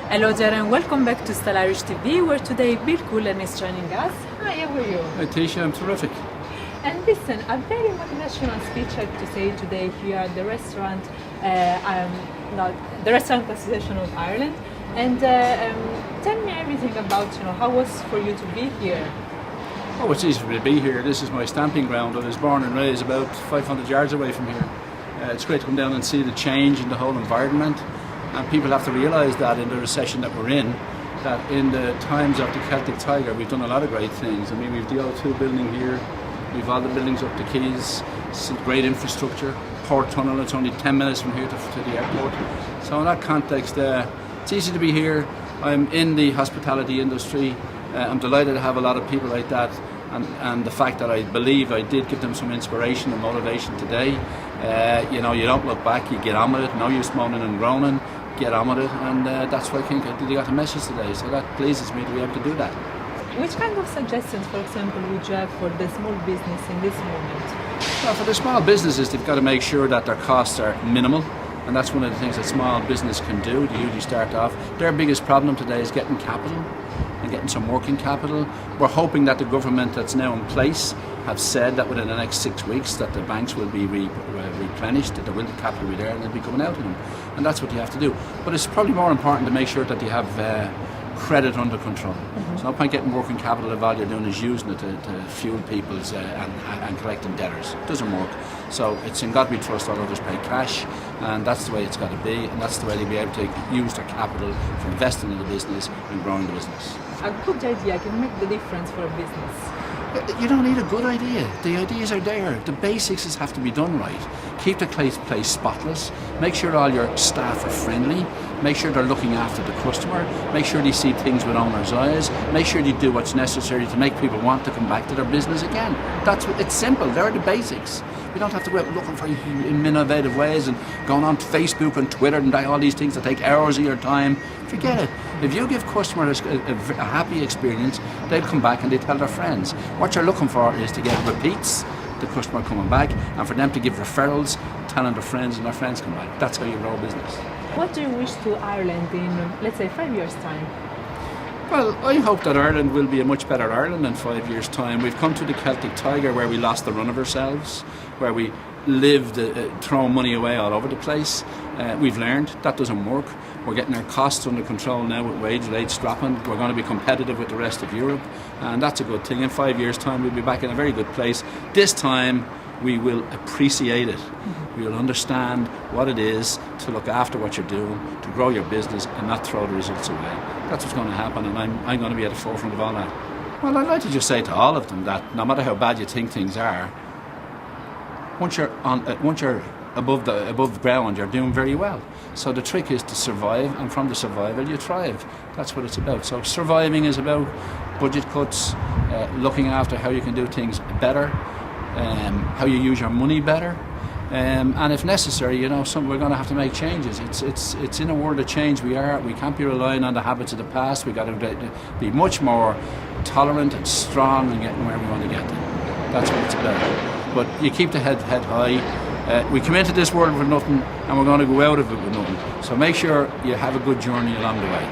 Hello there and welcome back to Stylirish TV, where today Bill Cullen is joining us. Hi, how are you? Hi Tisha, I'm terrific. And listen, a very motivational speech I have to say today here at the restaurant, the Restaurant Association of Ireland. And tell me everything about, how it was for you to be here. Oh, it's easy for me to be here. This is my stamping ground. I was born and raised about 500 yards away from here. It's great to come down and see the change in the whole environment. And people have to realise that in the recession that we're in, that in the times of the Celtic Tiger, we've done a lot of great things. I mean, we've the O2 building here, we've all the buildings up the quays, some great infrastructure, port tunnel, it's only 10 minutes from here to the airport. So in that context, it's easy to be here. I'm in the hospitality industry. I'm delighted to have a lot of people like that, and the fact that I believe I did give them some inspiration and motivation today. You don't look back, you get on with it, no use moaning and groaning, get on with it, and that's why I think I got a message today, so that pleases me to be able to do that. Which kind of suggestions, for example, would you have for the small business in this moment? Well, for the small businesses, they've got to make sure that their costs are minimal, and that's one of the things that small business can do to usually start off. Their biggest problem today is getting capital and getting some working capital. We're hoping that the government that's now in place have said that within the next 6 weeks that the banks will be replenished, that the capital will be there and they'll be coming out of them. And that's what you have to do. But it's probably more important to make sure that you have credit under control. It's no point getting working capital if all you're doing is using it to fuel people's and collecting debtors. It doesn't work. So it's in God we trust, all others pay cash, and that's the way it's got to be, and that's the way they'll be able to use their capital for investing in the business and growing the business. A good idea can make the difference for a business. You don't need a good idea. The ideas are there. The basics have to be done right. Keep the place spotless. Make sure all your staff are friendly. Make sure they're looking after the customer. Make sure they see things with owner's eyes. Make sure they do what's necessary to make people want to come back to their business again. It's simple. They're the basics. We don't have to go out looking for innovative ways and going on Facebook and Twitter and all these things that take hours of your time. Forget it. If you give customers a happy experience, they'll come back and they tell their friends. What you're looking for is to get repeats, the customer coming back, and for them to give referrals, telling their friends, and their friends come back. That's how you grow a business. What do you wish to Ireland in, let's say, 5 years' time? Well, I hope that Ireland will be a much better Ireland in 5 years' time. We've come to the Celtic Tiger where we lost the run of ourselves, where we lived throwing money away all over the place. We've learned that doesn't work. We're getting our costs under control now with wage rates dropping. We're going to be competitive with the rest of Europe, and that's a good thing. In 5 years' time, we'll be back in a very good place. This time, we will appreciate it. We will understand what it is to look after what you're doing, to grow your business and not throw the results away. That's what's going to happen, and I'm going to be at the forefront of all that. Well, I'd like to just say to all of them that no matter how bad you think things are, once you're above the ground, you're doing very well. So the trick is to survive, and from the survival you thrive. That's what it's about. So surviving is about budget cuts, looking after how you can do things better, how you use your money better, and if necessary, we're going to have to make changes. It's in a world of change we can't be relying on the habits of the past. We've got to be much more tolerant and strong in getting where we want to get to. That's what it's about. But you keep the head high. We come into this world with nothing, and we're going to go out of it with nothing. So make sure you have a good journey along the way.